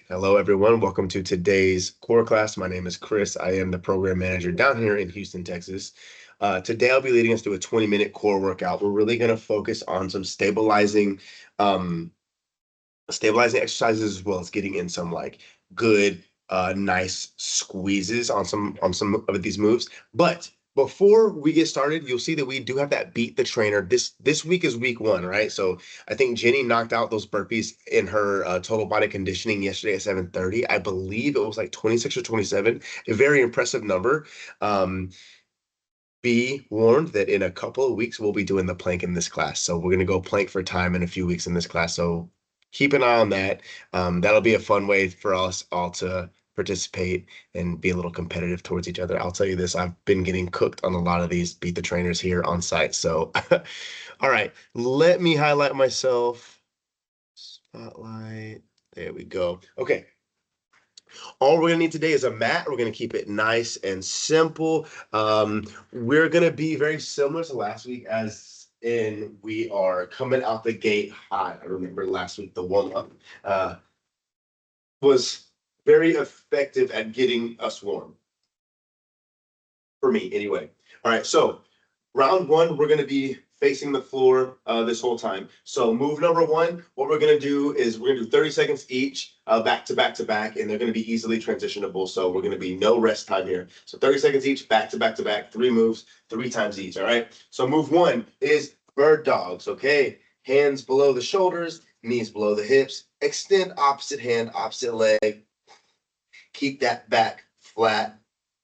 Hello, everyone. Welcome to today's core class. My name is Chris. I am the program manager down here in Houston, Texas. Today, I'll be leading us through a 20-minute core workout. We're really going to focus on some um, stabilizing exercises as well as getting in some like good, nice squeezes on some of these moves. But before we get started, you'll see that we do have that beat the trainer. This week is week one, right? So I think Jenny knocked out those burpees in her total body conditioning yesterday at 7:30. I believe it was like 26 or 27, a very impressive number. Um, be warned that in a couple of weeks we'll be doing the plank in this class. So we're gonna go plank for time in a few weeks in this class. So keep an eye on that. That'll be a fun way for us all to participate and be a little competitive towards each other. I'll tell you this, I've been getting cooked on a lot of these beat the trainers here on site. So all right, let me highlight myself. Spotlight. There we go. Okay. All we're gonna need today is a mat. We're gonna keep it nice and simple. We're gonna be very similar to last week, as in we are coming out the gate hot. I remember last week the warm up was very effective at getting us warm. For me, anyway. All right, so round one, we're going to be facing the floor this whole time. So move number one, what we're going to do is we're going to do 30 seconds each, back to back to back, and they're going to be easily transitionable. So we're going to be no rest time here. So 30 seconds each, back to back to back, three moves, three times each. All right. So move one is bird dogs. Okay. Hands below the shoulders, knees below the hips. Extend opposite hand, opposite leg. Keep that back flat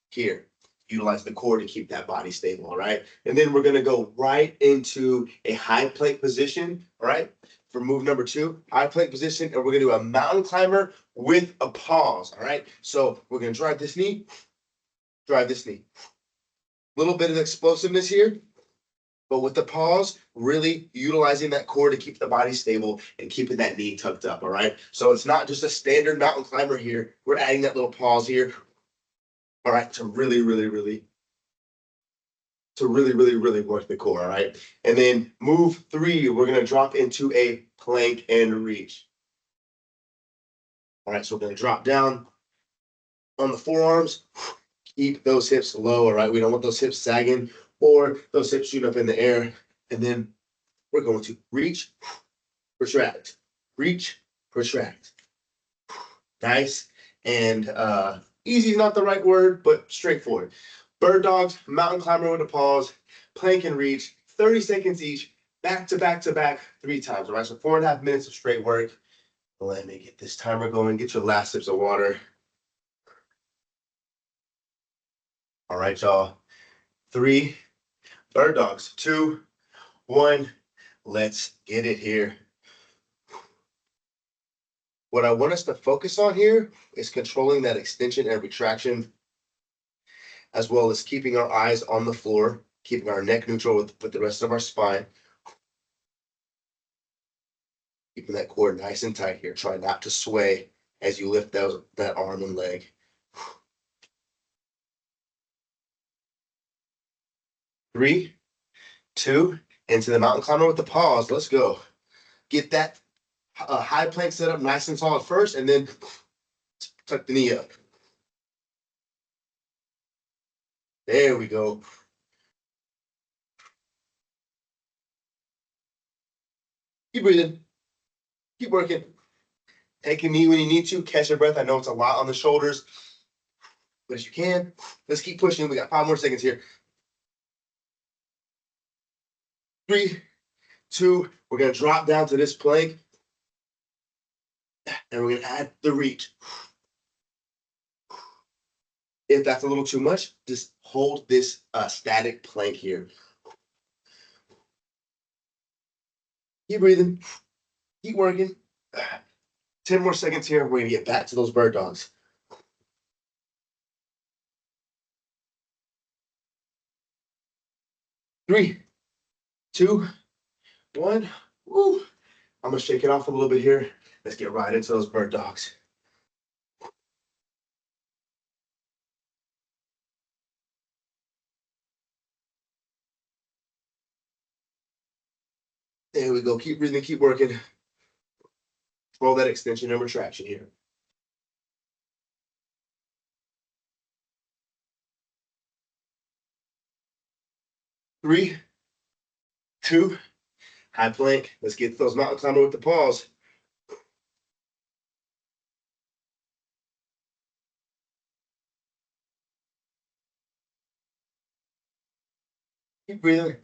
here. Utilize the core to keep that body stable, all right? And then we're gonna go right into a high plank position, all right? For move number two, high plank position, and we're gonna do a mountain climber with a pause, all right? So we're gonna drive this knee, drive this knee. Little bit of explosiveness here, but with the pause, really utilizing that core to keep the body stable and keeping that knee tucked up, all right? So it's not just a standard mountain climber here. We're adding that little pause here, all right, to really work the core, all right? And then move three, we're gonna drop into a plank and reach. All right, so we're gonna drop down on the forearms, keep those hips low, all right? We don't want those hips sagging or those hips shooting up in the air. And then we're going to reach, retract, reach, retract. Nice and easy is not the right word, but straightforward. Bird dogs, mountain climber with a pause, plank and reach, 30 seconds each, back to back to back, three times. All right, so 4.5 minutes of straight work. Let me get this timer going. Get your last sips of water. All right, y'all. Three, bird dogs. Two, one. Let's get it here. What I want us to focus on here is controlling that extension and retraction, as well as keeping our eyes on the floor, keeping our neck neutral with the rest of our spine, keeping that core nice and tight here. Try not to sway as you lift that arm and leg. Three, two, into the mountain climber with the pause. Let's go. Get that high plank set up nice and solid first, and then tuck the knee up. There we go. Keep breathing. Keep working. Take a knee when you need to. Catch your breath. I know it's a lot on the shoulders, but as you can, let's keep pushing. We got 5 more seconds here. Three, two, we're going to drop down to this plank, and we're going to add the reach. If that's a little too much, just hold this static plank here. Keep breathing. Keep working. 10 more seconds here. We're going to get back to those bird dogs. Three, two, one. Woo. I'm going to shake it off a little bit here. Let's get right into those bird dogs. There we go. Keep breathing. Keep working. Roll that extension and retraction here. 3, 2, high plank. Let's get those mountain climber with the paws. Keep breathing.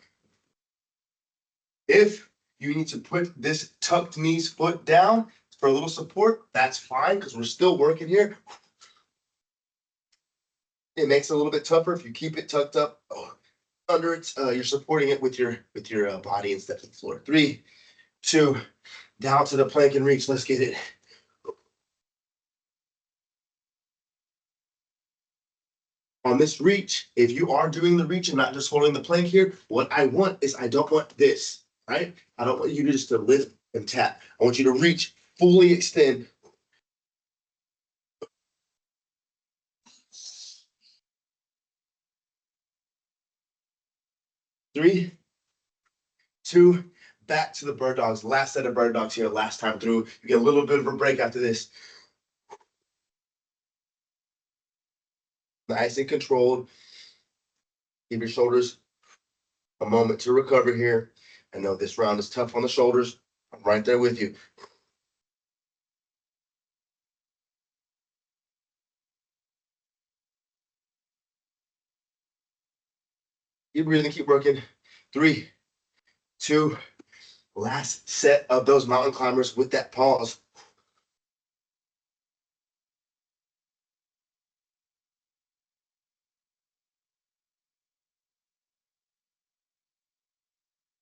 If you need to put this tucked knees foot down for a little support, that's fine because we're still working here. It makes it a little bit tougher if you keep it tucked up under it. You're supporting it with your body instead of the floor. 3, 2, down to the plank and reach. Let's get it. On this reach, if you are doing the reach and not just holding the plank here, what I want is I don't want this, right? I don't want you to just to lift and tap. I want you to reach, fully extend. 3, 2, back to the bird dogs. Last set of bird dogs here, last time through. You get a little bit of a break after this. Nice and controlled. Give your shoulders a moment to recover here. I know this round is tough on the shoulders. I'm right there with you. Keep breathing, keep working. 3, 2, last set of those mountain climbers with that pause.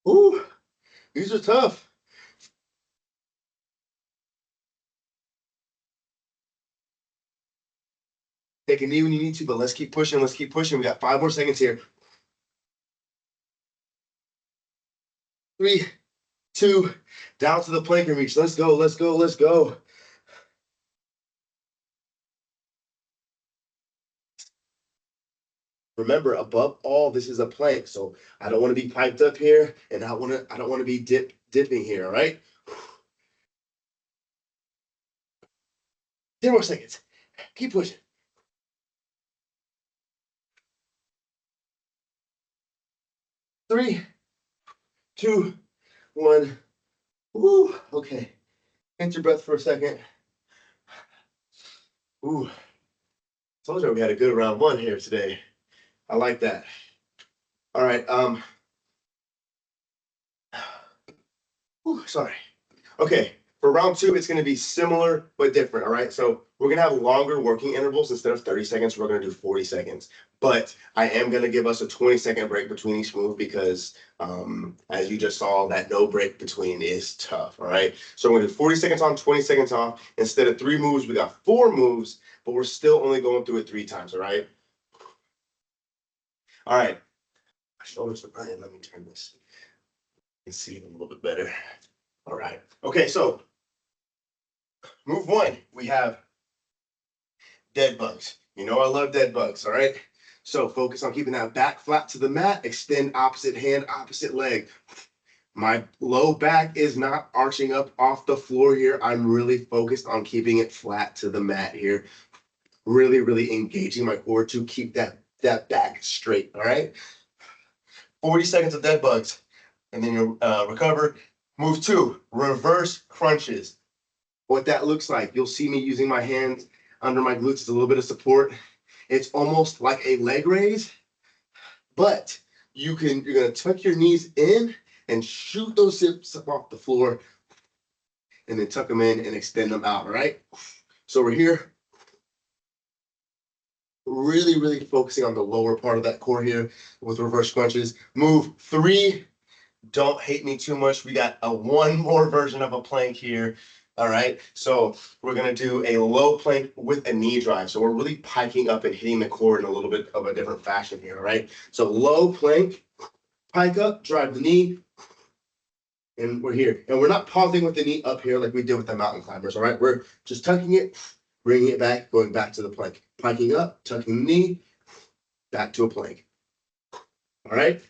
Ooh, these are tough. Take a knee when you need to, but let's keep pushing. Let's keep pushing. We got 5 more seconds here. 3, 2, down to the plank and reach. Let's go, let's go, let's go. Remember, above all, this is a plank, so I don't want to be piped up here, and I don't want to be dipping here. All right. 10 more seconds. Keep pushing. 3, 2, 1. Woo. Okay. Catch your breath for a second. Ooh. Told you we had a good round 1 here today. I like that. All right. Sorry. Okay. For round 2, it's going to be similar but different. All right. So we're going to have longer working intervals. Instead of 30 seconds, we're going to do 40 seconds. But I am going to give us a 20-second break between each move because, as you just saw, that no break between is tough. All right. So we're going to do 40 seconds on, 20 seconds off. Instead of 3 moves, we got 4 moves, but we're still only going through it 3 times. All right. All right. My shoulders are burning. Let me turn this. You can see it a little bit better. All right. Okay. So move 1, we have dead bugs. You know I love dead bugs, all right? So focus on keeping that back flat to the mat, extend opposite hand, opposite leg. My low back is not arching up off the floor here. I'm really focused on keeping it flat to the mat here. Really, really engaging my core to keep that back straight, all right? 40 seconds of dead bugs, and then you recover. Move 2, reverse crunches. What that looks like, you'll see me using my hands under my glutes as a little bit of support. It's almost like a leg raise, but you're gonna tuck your knees in and shoot those hips up off the floor, and then tuck them in and extend them out. All right. So we're here, really, really focusing on the lower part of that core here with reverse crunches. Move 3. Don't hate me too much. We got one more version of a plank here. All right. So we're going to do a low plank with a knee drive. So we're really piking up and hitting the core in a little bit of a different fashion here. All right. So low plank, pike up, drive the knee. And we're here. And we're not pausing with the knee up here like we did with the mountain climbers. All right. We're just tucking it, bringing it back, going back to the plank. Piking up, tucking the knee, back to a plank. All right.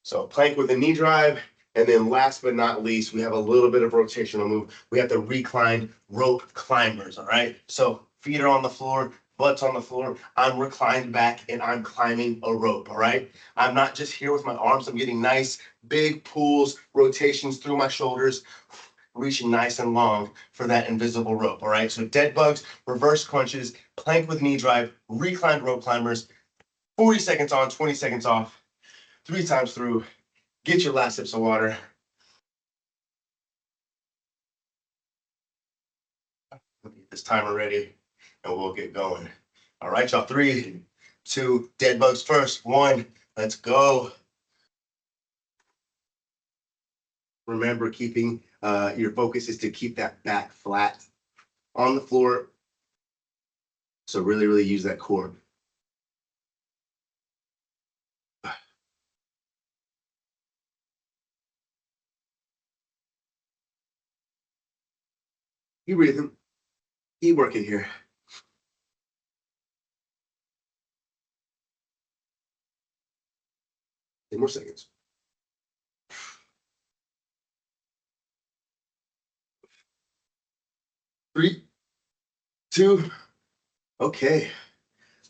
So plank with a knee drive. And then last but not least, we have a little bit of rotational move. We have the reclined rope climbers, all right? So feet are on the floor, butt's on the floor, I'm reclined back and I'm climbing a rope, all right? I'm not just here with my arms, I'm getting nice big pulls, rotations through my shoulders, reaching nice and long for that invisible rope, all right? So dead bugs, reverse crunches, plank with knee drive, reclined rope climbers, 40 seconds on, 20 seconds off, 3 times through. Get your last sips of water. Get this timer ready and we'll get going. All right, y'all. 3, 2, dead bugs first. 1, let's go. Remember, keeping your focus is to keep that back flat on the floor. So really, really use that core. Keep breathing. Keep working here. 10 more seconds. 3, 2, okay.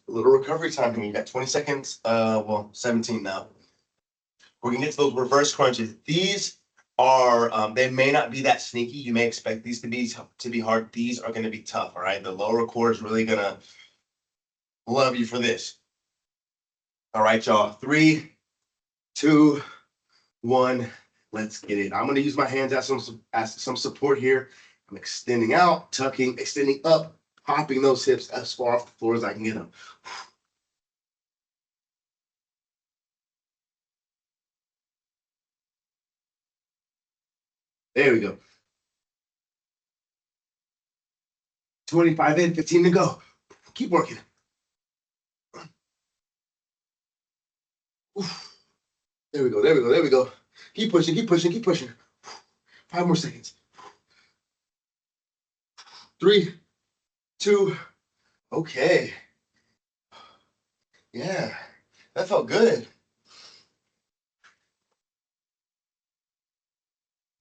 A little recovery time here. You got 20 seconds. Well, 17 now. We're gonna get to those reverse crunches. These are they may not be that sneaky. You may expect these to be hard. These are gonna be tough. All right. The lower core is really gonna love you for this. All right, y'all. 3, 2, 1. Let's get it. I'm gonna use my hands as some support here. I'm extending out, tucking, extending up, popping those hips as far off the floor as I can get them. There we go. 25 in, 15 to go. Keep working. There we go, there we go, there we go. Keep pushing, keep pushing, keep pushing. 5 more seconds. 3, 2, okay. Yeah, that felt good.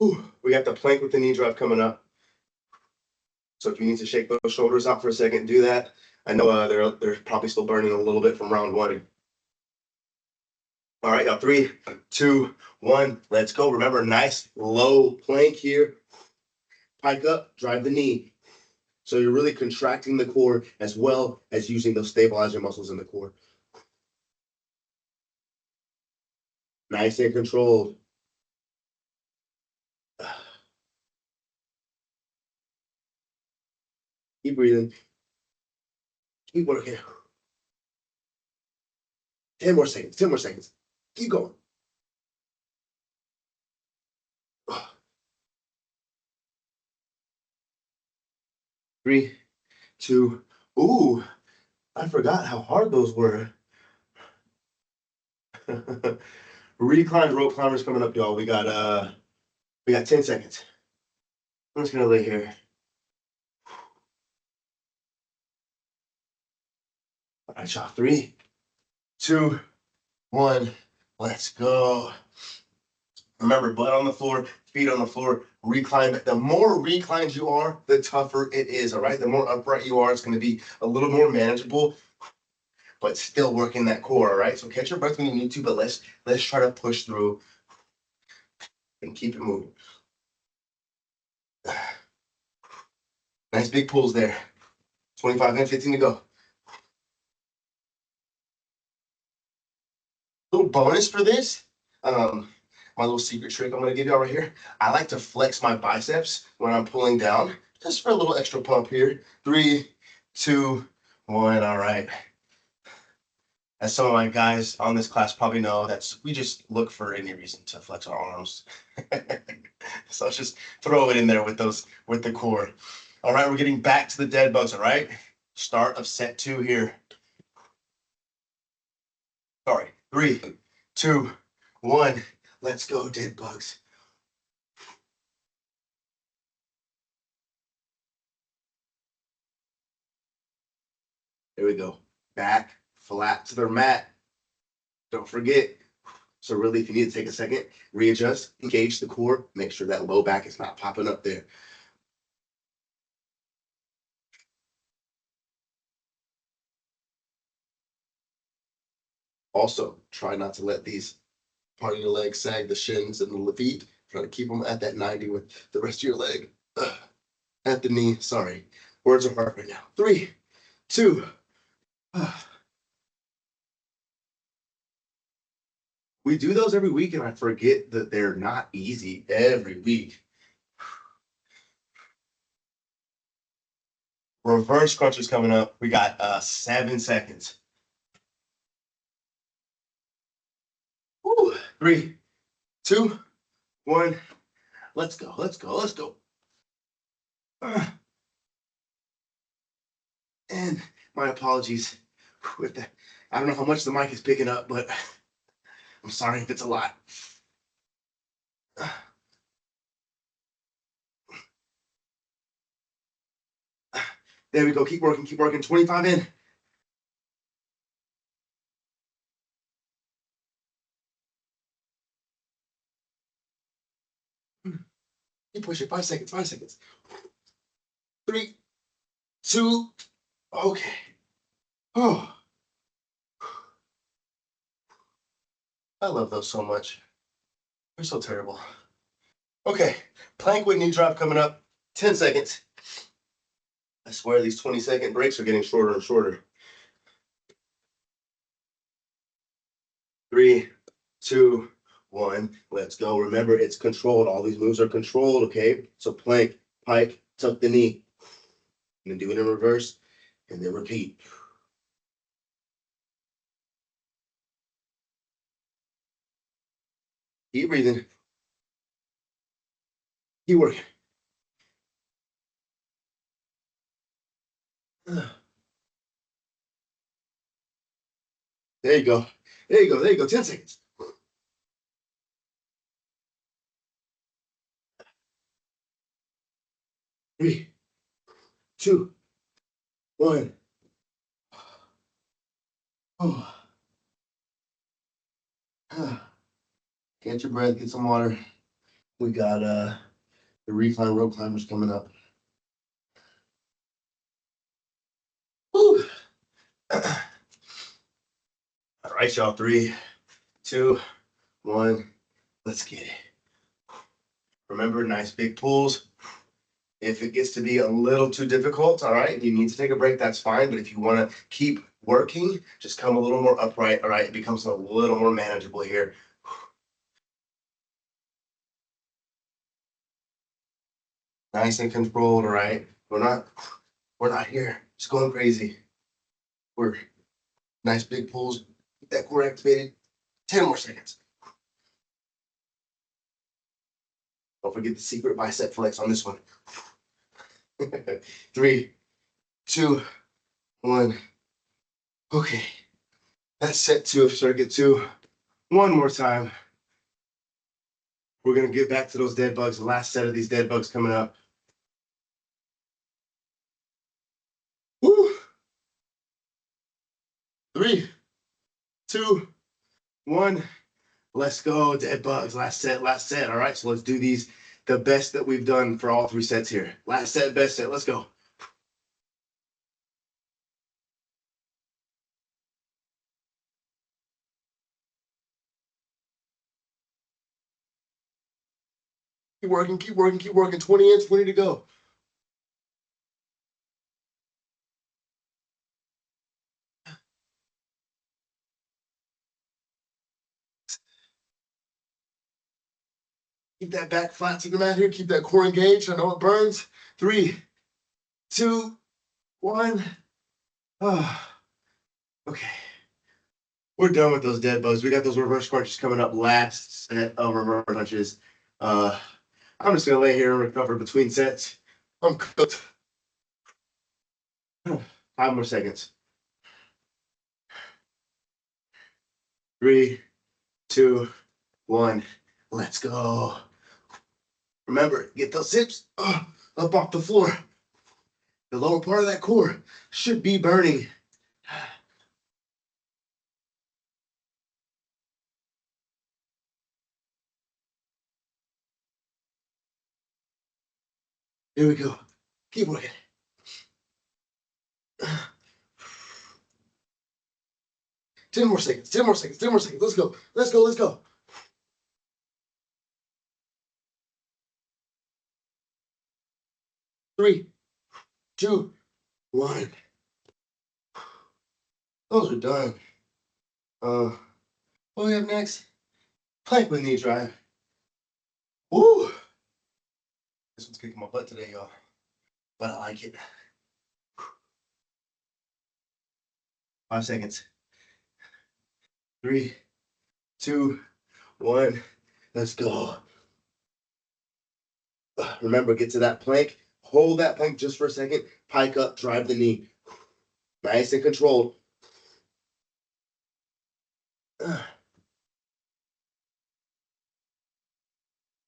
We got the plank with the knee drive coming up. So if you need to shake those shoulders out for a second, do that. I know they're probably still burning a little bit from round 1. All right, y'all. 3, 2, 1. Let's go. Remember, nice low plank here. Pike up, drive the knee. So you're really contracting the core as well as using those stabilizer muscles in the core. Nice and controlled. Keep breathing. Keep working. 10 more seconds. 10 more seconds. Keep going. 3, 2. Ooh, I forgot how hard those were. Reclined rope climbers coming up, y'all. We got 10 seconds. I'm just gonna lay here. All right, y'all. 3, 2, 1. Let's go. Remember, butt on the floor, feet on the floor, recline. The more reclined you are, the tougher it is, all right? The more upright you are, it's going to be a little more manageable, but still working that core, all right? So catch your breath when you need to, but let's try to push through and keep it moving. Nice big pulls there. 25 and 15 to go. Little bonus for this, my little secret trick I'm gonna give y'all right here. I like to flex my biceps when I'm pulling down, just for a little extra pump here. 3, 2, 1. All right. As some of my guys on this class probably know, we just look for any reason to flex our arms. So let's just throw it in there with the core. All right, we're getting back to the dead bugs. All right, start of set 2 here. Sorry, 3, 2, 1. Let's go, dead bugs. There we go. Back flat to their mat. Don't forget. So really, if you need to take a second, readjust, engage the core, make sure that low back is not popping up there. Also, try not to let these part of your legs sag, the shins and the feet. Try to keep them at that 90 with the rest of your leg. At the knee, sorry. Words are hard right now. 3, 2. We do those every week, and I forget that they're not easy every week. Reverse crunches coming up. We got 7 seconds. Woo. 3, 2, 1. Let's go. Let's go. Let's go. And my apologies with the. I don't know how much the mic is picking up, but I'm sorry if it's a lot. There we go. Keep working. Keep working. 25 in. Keep pushing. 5 seconds. 5 seconds. 3, 2. Okay. Oh, I love those so much. They're so terrible. Okay. Plank with knee drop coming up. 10 seconds. I swear these 20-second breaks are getting shorter and shorter. 3, 2, 1. Let's go. Remember, it's controlled. All these moves are controlled, okay? So plank, pike, tuck the knee. And then do it in reverse, and then repeat. Keep breathing. Keep working. There you go. There you go. There you go. 10 seconds. 3, 2, 1. Oh. Get your breath, get some water. We got the recline rope climbers coming up. Woo. All right, y'all. 3, 2, 1. Let's get it. Remember, nice big pulls. If it gets to be a little too difficult, all right, you need to take a break, that's fine. But if you want to keep working, just come a little more upright, all right? It becomes a little more manageable here. Nice and controlled, all right? We're not here just going crazy. We're nice big pulls. Keep that core activated. 10 more seconds. Don't forget the secret bicep flex on this one. 3, 2, 1. Okay. That's set 2 of circuit 2. One more time. We're gonna get back to those dead bugs. The last set of these dead bugs coming up. Woo. 3, 2, 1. Let's go. Dead bugs. Last set. Last set. All right. So let's do these. The best that we've done for all 3 sets here. Last set, best set. Let's go. Keep working. Keep working. Keep working. 20 in. 20 to go. Keep that back flat to the mat here. Keep that core engaged. I know it burns. 3, 2, 1. Oh, okay. We're done with those dead bugs. We got those reverse crunches coming up. Last set of reverse crunches. I'm just gonna lay here and recover between sets. I'm cooked. 5 more seconds. 3, 2, 1. Let's go. Remember, get those hips up off the floor. The lower part of that core should be burning. Here we go. Keep working. 10 more seconds, 10 more seconds, 10 more seconds. Let's go, let's go, let's go. 3, 2, 1. Those are done. What do we have next? Plank with knee drive. Woo! This one's kicking my butt today, y'all. But I like it. 5 seconds. 3, 2, 1. Let's go. Remember, get to that plank. Hold that plank just for a second. Pike up, drive the knee. Nice and controlled.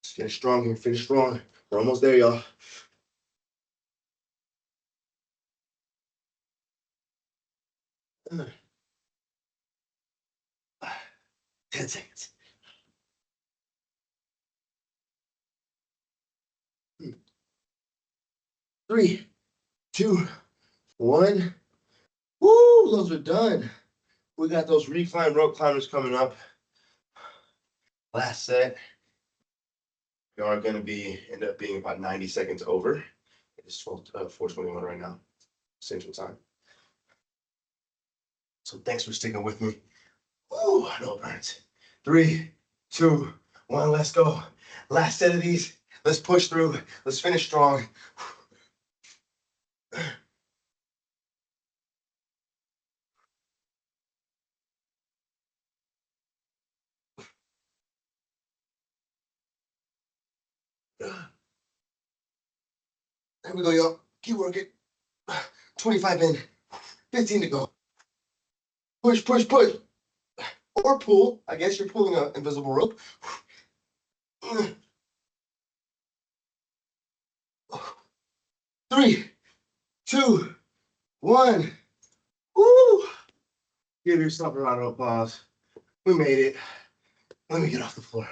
Finish strong here. Finish strong. We're almost there, y'all. 10 seconds. 3, 2, 1. Woo! Those are done. We got those recline rope climbers coming up. Last set. We are going to end up being about 90 seconds over. It's 4:21 right now, Central Time. So thanks for sticking with me. Ooh, I know it burns. 3, 2, 1, let's go. Last set of these. Let's push through. Let's finish strong. There we go, y'all. Keep working. 25 in, 15 to go. Push, push, push. Or pull. I guess you're pulling an invisible rope. 3, 2, 1. Woo! Give yourself a round of applause. We made it. Let me get off the floor.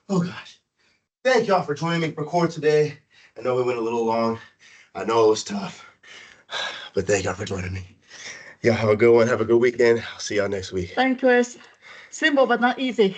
Oh gosh. Thank y'all for joining me for core today. I know we went a little long. I know it was tough. But thank y'all for joining me. Y'all have a good one. Have a good weekend. I'll see y'all next week. Thanks, Chris. Simple but not easy.